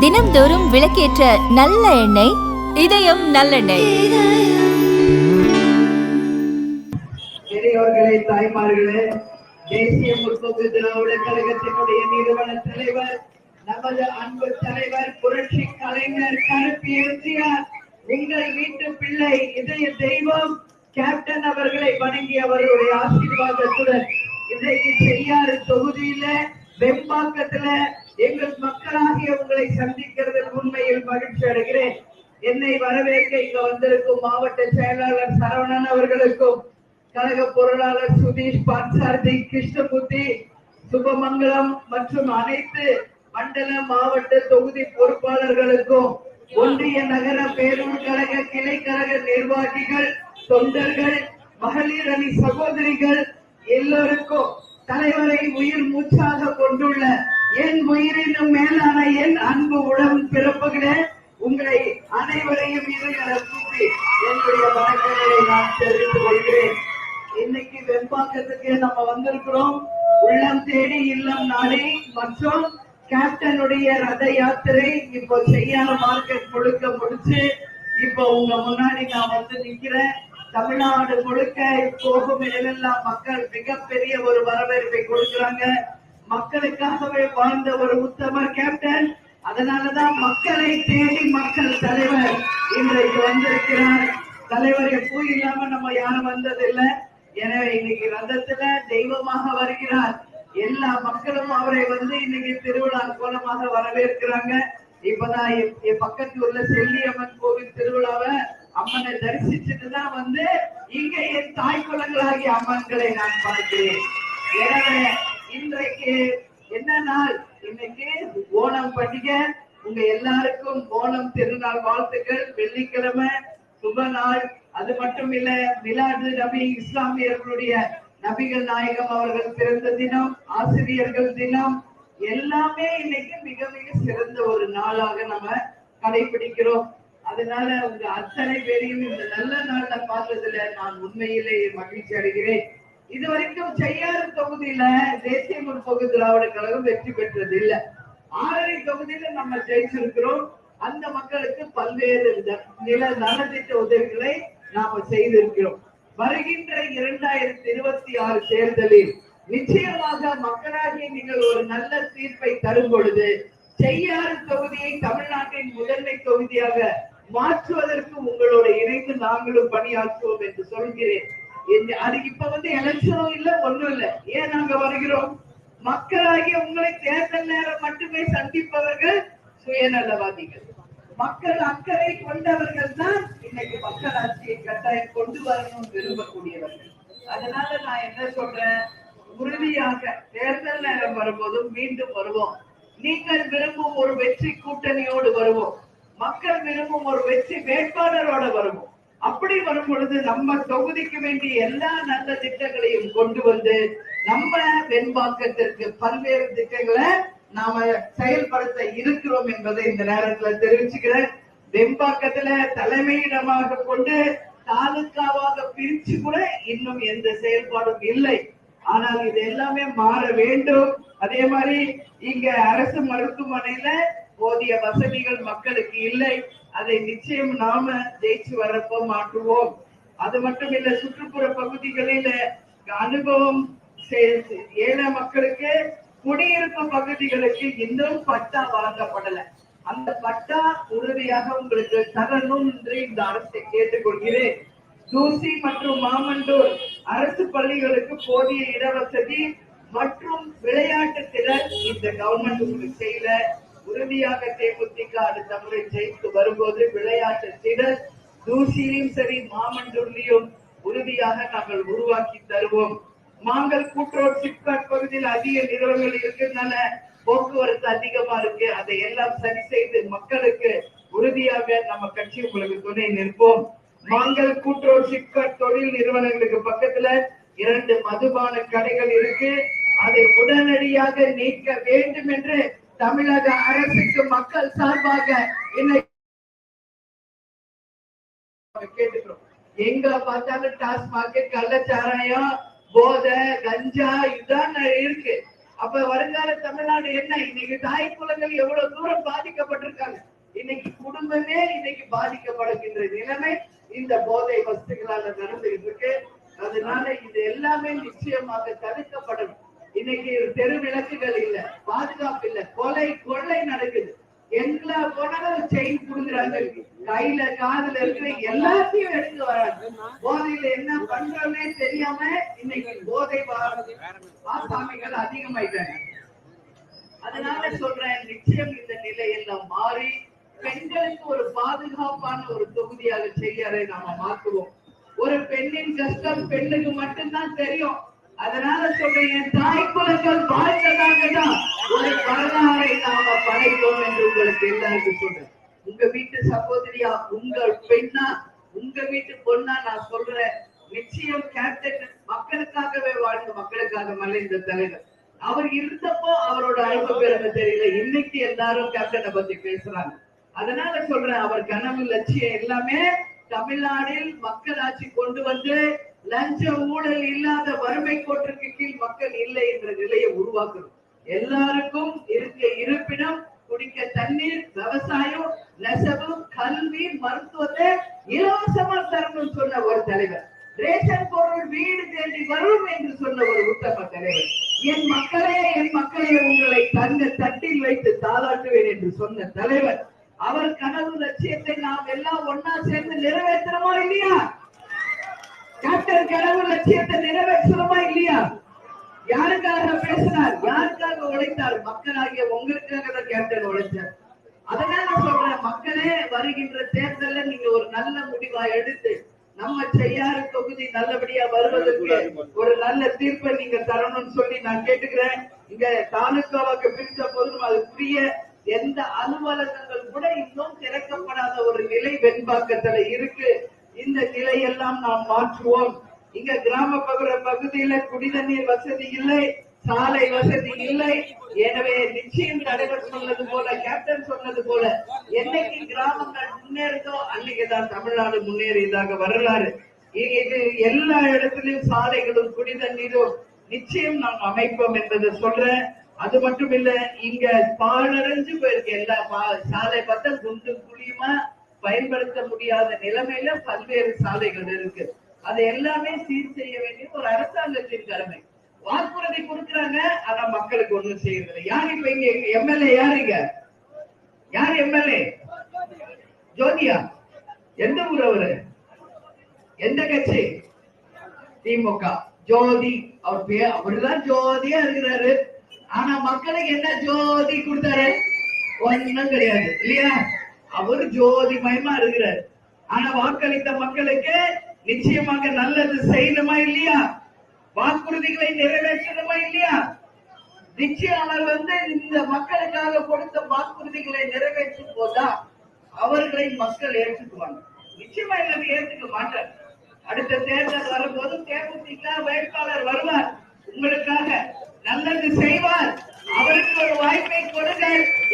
தினம்தோறும் விளக்கேற்ற நல்ல எண்ணெய் இதயம் நல்லெண்ணெய். பெரியோர்களே, தாய்மார்களே, தேசிய முற்போக்கு திராவிட கழகத்தினுடைய நிறுவன தலைவர், நமது அன்பு தலைவர் புரட்சி கலைஞர் கருப்பு எம்ஜிஆர் உங்கள் வீட்டு பிள்ளை, இதய தெய்வம் கேப்டன் அவர்களை வணங்கி அவர்களுடைய ஆசீர்வாதத்துடன் இன்றைக்கு செய்யாறு தொகுதியில வெம்பாக்கத்துல எங்கள் மக்களாகிய உங்களை சந்திக்கிறதில் உண்மையில் மகிழ்ச்சி அடைகிறேன். என்னை வரவேற்க இங்க வந்திருக்கும் மாவட்ட செயலாளர் சரவணன் அவர்களுக்கும், கழக பொருளாளர் சுதீஷ் பாட்சாரதி, கிருஷ்ணமூர்த்தி, சுபமங்கலம் மற்றும் அனைத்து மண்டல மாவட்ட தொகுதி பொறுப்பாளர்களுக்கும், ஒன்றிய நகர பேரூர் கழக கிளை கழக நிர்வாகிகள், தொண்டர்கள், மகளிர் அணி சகோதரிகள் எல்லோருக்கும், தலைவரை உயிர் மூச்சாக கொண்டுள்ள என் உயிரினும் மேலான என் அன்பு உடல் பிறப்புகளே, உங்களை அனைவரையும் இறைவன கூப்பி என்னுடைய வணக்கங்களை நான் தெரிவித்துக் கொள்கிறேன். இன்னைக்கு வெம்பாக்கத்துக்கு நம்ம வந்திருக்கிறோம். உள்ளம் தேடி இல்லம் நாடி மற்றும் கேப்டனுடைய ரத யாத்திரை இப்போ செய்யாத மார்க்கெட் முழுக்க முடிச்சு இப்போ உங்க முன்னாடி நான் வந்து நிக்கிறேன். தமிழ்நாடு முழுக்க போகும் இடமெல்லாம் மக்கள் மிகப்பெரிய ஒரு வரவேற்பை கொடுக்கிறாங்க. மக்களுக்காகவே வாழ்ந்த ஒரு உத்தமர் கேப்டன். அதனாலதான் மக்களை தேடி மக்கள் தலைவர் இன்றைக்கு வந்திருக்கிறார். தலைவர் எப்போ இல்லாம நம்ம யாரும் வந்ததில்லை. எனவே இன்னைக்கு ரதத்துல தெய்வமாக வருகிறார். எல்லா மக்களும் அவரை வந்து இன்னைக்கு திருவிழா கோலமாக வரவேற்கிறாங்க. இப்பதான் என் பக்கத்துல உள்ள செல்லியம்மன் கோவில் திருவிழாவை அம்மனை தரிசிச்சுட்டு தான் வந்து இங்க என் தாய் குலங்களாகிய அம்மன்களை நான் பார்க்கிறேன். எனவே இன்றைக்கு என்ன நாள்? இன்னைக்கு ஓணம் பண்டிகை. உங்க எல்லாருக்கும் ஓணம் திருநாள் வாழ்த்துக்கள். வெள்ளிக்கிழமை சுப நாள். அது மட்டும் இல்ல, மிலாது நபி இஸ்லாமியர்களுடைய நபிகள் நாயகம் அவர்கள் பிறந்த தினம், ஆசிரியர்கள் தினம் எல்லாமே இன்னைக்கு மிக மிக சிறந்த ஒரு நாளாக நம்ம கடைபிடிக்கிறோம். அதனால உங்க அத்தனை பேரையும் இந்த நல்ல நாள்ல பார்த்ததுல நான் உண்மையிலேயே மகிழ்ச்சி அடைகிறேன். இதுவரைக்கும் செய்யாறு தொகுதியில தேசிய முற்போக்கு திராவிட கழகம் வெற்றி பெற்றது இல்ல. 6 தொகுதியில நம்ம ஜெயிச்சிருக்கிறோம். அந்த மக்களுக்கு பல்வேறு நில நலத்திட்ட உதவிகளை நாம செய்திருக்கிறோம். வருகின்ற 2026 தேர்தலில் நிச்சயமாக மக்களாகிய நீங்கள் ஒரு நல்ல தீர்ப்பை தரும் பொழுது செய்யாறு தொகுதியை தமிழ்நாட்டின் முதன்மை தொகுதியாக மாற்றுவதற்கு உங்களோட இணைந்து நாங்களும் பணியாற்றுவோம் என்று சொல்கிறேன். அது இப்ப வந்து எலெக்ஷனும் இல்ல, ஒண்ணும் இல்ல. ஏன் நாங்க வருகிறோம்? மக்களாகிய உங்களை தேர்தல் நேரம் மட்டுமே சந்திப்பவர்கள் சுயநலவாதிகள். மக்கள் அக்கறை கொண்டவர்கள் தான் இன்னைக்கு மக்களாட்சியை கட்டாயம் கொண்டு வரணும் விரும்பக்கூடியவர்கள். அதனால நான் என்ன சொல்றேன், உறுதியாக தேர்தல் நேரம் வரும்போதும் மீண்டும் வருவோம். நீங்கள் விரும்பும் ஒரு வெற்றி கூட்டணியோடு வருவோம். மக்கள் விரும்பும் ஒரு வெற்றி வேட்பாளரோட வருவோம். அப்படி வரும் பொழுது நம்ம தொகுதிக்கு வேண்டிய எல்லா நல்ல திட்டங்களையும் கொண்டு வந்து நம்ம வெண்பாக்கத்திற்கு பல்வேறு திட்டங்களை நாம செயல்படுத்த இருக்கிறோம் என்பதை இந்த நேரத்துல தெரிவிச்சுக்கிறேன். வெம்பாக்கத்துல தலைமையிடமாக கொண்டு தாலுக்காவாக பிரிச்சு கூட இன்னும் எந்த செயல்பாடும் இல்லை. ஆனால் இது எல்லாமே மாற வேண்டும். அதே மாதிரி இங்க அரசு மருத்துவமனையில போதிய வசதிகள் மக்களுக்கு இல்லை. அதை நிச்சயம் நாம ஜெயிச்சு வரப்போ மாற்றுவோம். அது மட்டும் இல்ல, சுற்றுப்புற பகுதிகளில அனுபவம் ஏழை மக்களுக்கு குடியிருப்பு பகுதிகளுக்கு இன்னும் பட்டா வழங்கப்படல. அந்த பட்டா உறுதியாக உங்களுக்கு தரணும் என்று இந்த அரசை கேட்டுக்கொள்கிறேன். தூசி மற்றும் மாமண்டூர் அரசு பள்ளிகளுக்கு போதிய இடவசதி மற்றும் விளையாட்டு திறன் இந்த கவர்மெண்ட் உங்களுக்கு செய்யல. உறுதியாக தேமுதிக அடுத்த முறை ஜெயித்து வரும்போது விளையாட்டு திறன் தூசியிலும் சரி மாமண்டூர்லயும் உறுதியாக நாங்கள் உருவாக்கி தருவோம். மாங்கல் கூட்டுறவு சிப்காட் பகுதியில் அதிக நிறுவனங்கள் இருக்கிறதுனால போக்குவரத்து அதிகமா இருக்கு. அதை எல்லாம் சரி செய்து மக்களுக்கு உறுதியாக நம்ம கட்சி உங்களுக்கு துணை நிற்போம். மாங்கல் கூட்டுறவு சிப்காட் தொழில் நிறுவனங்களுக்கு பக்கத்துல 2 மதுபான கடைகள் இருக்கு. அதை உடனடியாக நீக்க வேண்டும் என்று தமிழக அரசுக்கு மக்கள் சார்பாக கேட்டுக்கிறோம். எங்களை பார்த்தாலும் டாஸ்மாக், கள்ளச்சாராயம், போதை, கஞ்சா இதுதான் இருக்கு. அப்ப வருங்கால தமிழ்நாடு என்ன? இன்னைக்கு தாய் குலங்கள் எவ்வளவு தூரம் பாதிக்கப்பட்டிருக்காங்க. இன்னைக்கு குடும்பமே இன்னைக்கு பாதிக்கப்படுகின்ற நிலைமை இந்த போதை வஸ்துகளால நடந்துகிட்டு இருக்கு. அதனால இது எல்லாமே நிச்சயமாக தடுக்கப்படணும். இன்னைக்கு தெரு விளக்குகள் இல்ல, பாதுகாப்பு இல்ல, கொலை கொள்ளை நடக்குது. எல்லா போனாலும் செயின் குடுக்குறாங்க, கையில காதுல இருக்கிற எல்லாத்தையும் எடுத்து வராங்க. போதையில என்ன பண்றோம்னே தெரியாம இன்னைக்கு போதை ஆசாமிகள் அதிகமாயிட்டாங்க. அதனால சொல்றேன், நிச்சயம் இந்த நிலையெல்லாம் மாறி பெண்களுக்கு ஒரு பாதுகாப்பான ஒரு தொகுதியாக செய்யறதை நாம மாற்றுவோம். ஒரு பெண்ணின் கஷ்டம் பெண்ணுக்கு மட்டும்தான் தெரியும். அதனால சொல்றேன், என் தாய் குலங்கள் வாழ்ந்ததாக தான் ஒரு வரலாறை நாம படைப்போம் என்று உங்களுக்கு எல்லாருக்கும் சொல்றேன். உங்க வீட்டு சகோதரியா, உங்க பெண்ணா, உங்க வீட்டு பொண்ணா நான் சொல்றேன், நிச்சயம் கேப்டன் மக்களுக்காகவே வாழ்ந்த, மக்களுக்காக மறைந்த தலைவர். அவர் இருந்தப்போ அவரோட அன்பு பெருமை தெரியல, இன்னைக்கு எல்லாரும் கேப்டனை பத்தி பேசுறாங்க. அதனால சொல்றேன், அவர் கனவு லட்சியம் எல்லாமே தமிழ்நாட்டில் மக்களாட்சி கொண்டு வந்து லஞ்ச ஊழல் இல்லாத வறுமை கோட்டிற்கு கீழ் மக்கள் இல்லை என்ற நிலையை உருவாக்கணும். எல்லாருக்கும் இருக்க இருப்பிடம், குடிக்க தண்ணீர், விவசாயம், நெசவு, கல்வி, மருத்துவத்தை இலவசமா தரணும் சொன்ன ஒரு தலைவர். ரேஷன் பொருள் வீடு தேடி வரும் என்று சொன்ன ஒரு உத்தம தலைவர். என் மக்களே, என் மக்களே, உங்களை தங்க தட்டில் வைத்து தாளாட்டுவேன் என்று சொன்ன தலைவர். அவர் கனவு லட்சியத்தை நாம் எல்லாம் ஒன்னா சேர்ந்து நிறைவேற்றணுமா இல்லையா? கேப்டன் கனவு லட்சியத்தை நிறைவேற்றணுமா இல்லையா? யாருக்காக பேசினார்? யாருக்காக உழைத்தார்? மக்களாகிய உங்களுக்காக தான் கேப்டன் உழைச்சார். அதனால சொல்றேன், மக்களே, வருகின்ற தேர்தலில் நீங்க ஒரு நல்ல முடிவா எடுத்து நம்ம செய்யாறு தொகுதி நல்லபடியா வருவதற்கு ஒரு நல்ல தீர்ப்பை நீங்க தரணும்னு சொல்லி நான் கேட்டுக்கிறேன். இங்க தாலுகாவுக்கு பிரித்த போதும் அதுக்குரிய எந்த அலுவலகங்கள் கூட இன்னும் திறக்கப்படாத ஒரு நிலை வெண்பாக்கத்துல இருக்கு. இந்த நிலையெல்லாம் நாம் மாற்றுவோம். இங்க கிராம பகுதியில குடிநீர் வசதி இல்லை, சாலை வசதி இல்லை. எனவே நிச்சயம் தலைவர் சொன்னது போல, கேப்டன் சொன்னது போல, என்னைக்கு கிராமங்கள் முன்னேறுதோ அன்னைக்குதான் தமிழ்நாடு முன்னேறியதாக வரலாறு. இது எல்லா இடத்திலும் சாலைகளும் குடிநீரும் நிச்சயம் நாம் அமைப்போம் என்பதை சொல்றேன். அது மட்டும் இல்ல, இங்க பாழடைஞ்சு போயிருக்கு எல்லா சாலை பார்த்தா குண்டு குழியுமா பயன்படுத்த முடியாத நிலைமையில பல்வேறு சாலைகள் இருக்கு. அதை எல்லாமே சீர் செய்ய வேண்டிய ஒரு அரசாங்கத்தின் கடமை. வாக்குறுதி கொடுக்கறாங்க, ஆனா மக்களுக்கு ஒண்ணும் செய்யறது. யார் இப்ப இங்க எம்எல்ஏ? யாருங்க? யார் எம்எல்ஏ? ஜோதியா? எந்த ஊர் அவரு? எந்த கட்சி? திமுக. ஜோதி அவர் பேர், அவருதான் ஜோதியா இருக்கிறாரு. ஆனா மக்களுக்கு என்ன ஜோதி கொடுத்தாரு? ஒன்னும் கிடையாது இல்லையா? அவரு ஜோதி மயமா இருக்கிறார். ஆனா வாக்களித்த மக்களுக்கு நிச்சயமாக நல்லது செய்யணுமா இல்லையா? வாக்குறுதிகளை நிறைவேற்றணுமா இல்லையா? நிச்சயம் அவர் இந்த மக்களுக்காக கொடுத்த வாக்குறுதிகளை நிறைவேற்றும் போதுதான் அவர்களை மக்கள் ஏற்றுக்குவாங்க. நிச்சயமா எல்லாரும் ஏற்றுக்க மாட்டார். அடுத்த தேர்தல் வரும்போது தேமுதிக வேட்பாளர் வருவார், உங்களுக்காக நல்லது செய்வார். அவருக்கு ஒரு வாய்ப்பை கொடுங்க.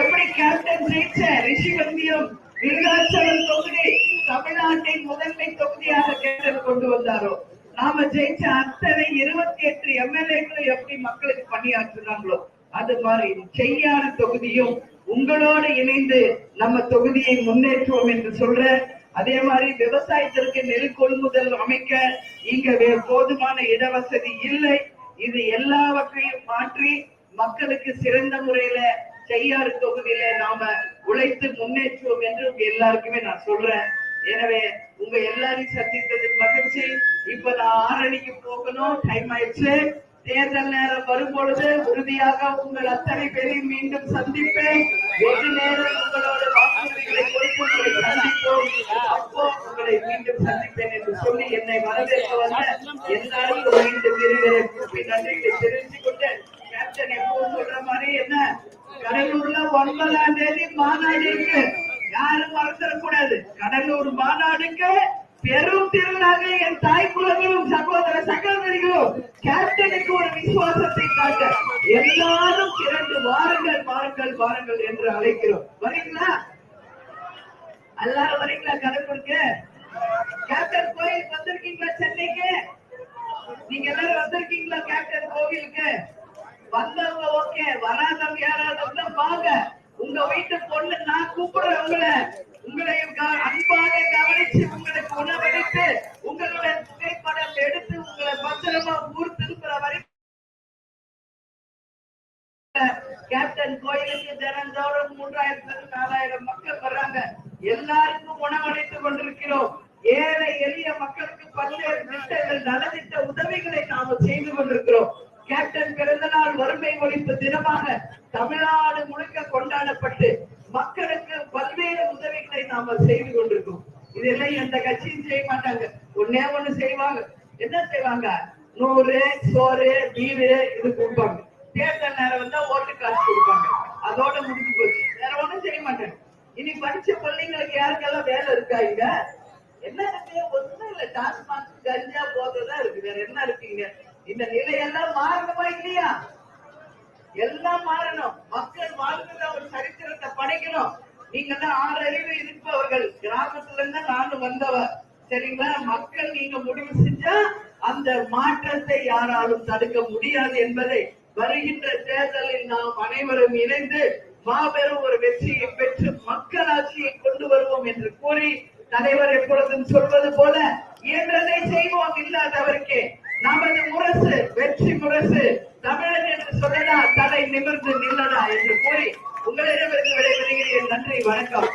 எப்படி கேப்டன் ஜெயிச்ச ரிஷிவந்தியம் விருதாச்சலம் தொகுதி தமிழ்நாட்டின் முதன்மை தொகுதியாக கேப்டன் கொண்டு வந்தாரோ, நாம ஜெயிச்ச அத்தனை 28 எம்எல்ஏக்களும் எப்படி மக்களுக்கு பணியாற்றுறாங்களோ அது மாதிரி செய்யாறு தொகுதியும் உங்களோடு இணைந்து நம்ம தொகுதியை முன்னேற்றுவோம் என்று சொல்ற. அதே மாதிரி விவசாயத்திற்கு நெல் கொள்முதல் அமைக்க இங்க போதுமான இடவசதி இல்லை. இது எல்லாவற்றையும் மாற்றி மக்களுக்கு சிறந்த முறையில செய்யாறு தொகுதியில நாம உழைத்து முன்னேற்றுவோம் என்று உங்க எல்லாருக்குமே நான் சொல்றேன். எனவே உங்க எல்லாரையும் சந்தித்ததில் மகிழ்ச்சி. இப்ப நான் ஆரணிக்கு போகணும், டைம் ஆயிடுச்சு. தேர்தல் நேரம் வரும்பொழுது உறுதியாக உங்கள் அத்தனை பேரையும் மீண்டும் சந்திப்பேன். வெகு நேரம் உங்களோட வாக்குறுதிகளை கொடுத்து உங்களை சந்திப்போம். அப்போ உங்களை மீண்டும் சந்திப்பேன் என்று சொல்லி என்னை வரவேற்க வந்த எல்லாருக்கும் மீண்டும் இருவரை கூப்பி நன்றியை தெரிவித்துக் கொண்டு, கேப்டன் எப்பவும் சொல்ற மாதிரி என்ன, கடலூர்ல 9ஆம் தேதி மாநாடு இருக்கு, யாரும் மறந்துடக்கூடாது. கடலூர் மாநாடுக்கு பெரும் திருநாக என் தாய் குலங்களும் சகோதர சகோதரிகளும் கேப்டனுக்கு ஒரு விசுவாசத்தை காட்ட எல்லாரும் திரண்டு வாருங்கள் வாருங்கள் வாருங்கள் என்று அழைக்கிறோம். வரீங்களா? எல்லாரும் வரீங்களா? கடலூருக்கு கேப்டன் கோயிலுக்கு வந்திருக்கீங்களா? சென்னைக்கு நீங்க எல்லாரும் வந்திருக்கீங்களா? கேப்டன் கோவிலுக்கு வந்தவங்க ஓகே, வராதவங்க யாராவது இருந்தா வாங்க. உங்க வீட்டு பொண்ணு நான் கூப்பிடுறேன் உங்களை. உங்களை அன்பாக கவனிச்சு உங்களுக்கு உணவளித்து உங்களுடைய புகைப்படம் எடுத்து உங்களை பத்திரமா ஊர் திருப்புற வரைக்கும் கேப்டன் கோயிலுக்கு தினந்தோறும் 3000-4000 மக்கள் வர்றாங்க. எல்லாருக்கும் உணவளித்துக் கொண்டிருக்கிறோம். ஏழை எளிய மக்களுக்கு பல்வேறு திட்டங்கள், நலத்திட்ட உதவிகளை நாம செய்து கொண்டிருக்கிறோம். கேப்டன் பிறந்த நாள் வறுமை ஒழிப்பு தினமாக தமிழ்நாடு முழுக்க கொண்டாடப்பட்டு மக்களுக்கு பல்வேறு உதவிகளை நாம செய்து கொண்டிருக்கோம். இதெல்லாம் எந்த கட்சியும் செய்ய மாட்டாங்க. ஒன்னே ஒண்ணு செய்வாங்க. என்ன செய்வாங்க? 100 சோறு வீடு இது கொடுப்பாங்க. தேர்தல் நேரம் வந்தா ஓட்டு காசு கொடுப்பாங்க. அதோட முடிஞ்சு போச்சு. வேற ஒண்ணும் செய்ய மாட்டாங்க. இனி படிச்ச பிள்ளைங்களுக்கு யாருக்கெல்லாம் வேலை இருக்கா? இங்க என்ன இருக்கு? ஒண்ணும் இல்ல. டாஸ்மாக் கஞ்சா போதுதான் இருக்கு. வேற என்ன இருக்கீங்க? இந்த நிலையெல்லாம் மாறணுமா இல்லையா? எல்லாம் மாறணும். மக்கள் வாழ்கிற ஒரு சரித்திரத்தை படைக்கணும். நீங்க தான் 6 அறிவு இருப்பவர்கள். கிராமத்துல இருந்தா நானும் வந்தவர். சரிங்களா? மக்கள் நீங்க முடிவு செஞ்சா அந்த மாற்றத்தை யாராலும் தடுக்க முடியாது என்பதை வருகின்ற தேர்தலில் நாம் அனைவரும் இணைந்து மாபெரும் ஒரு வெற்றியை பெற்று மக்களாட்சியை கொண்டு வருவோம் என்று கூறி, தலைவர் எப்பொழுதும் சொல்வது போல இயன்றதை செய்வோம், இல்லாதவருக்கே நமது முரசு வெற்றி முரசு. தமிழன் என்று சொல்லடா, தலை நிமிர்ந்து நில்லடா என்று கூறி உங்களிடமிருந்து விடைபெறுகிறேன். நன்றி, வணக்கம்.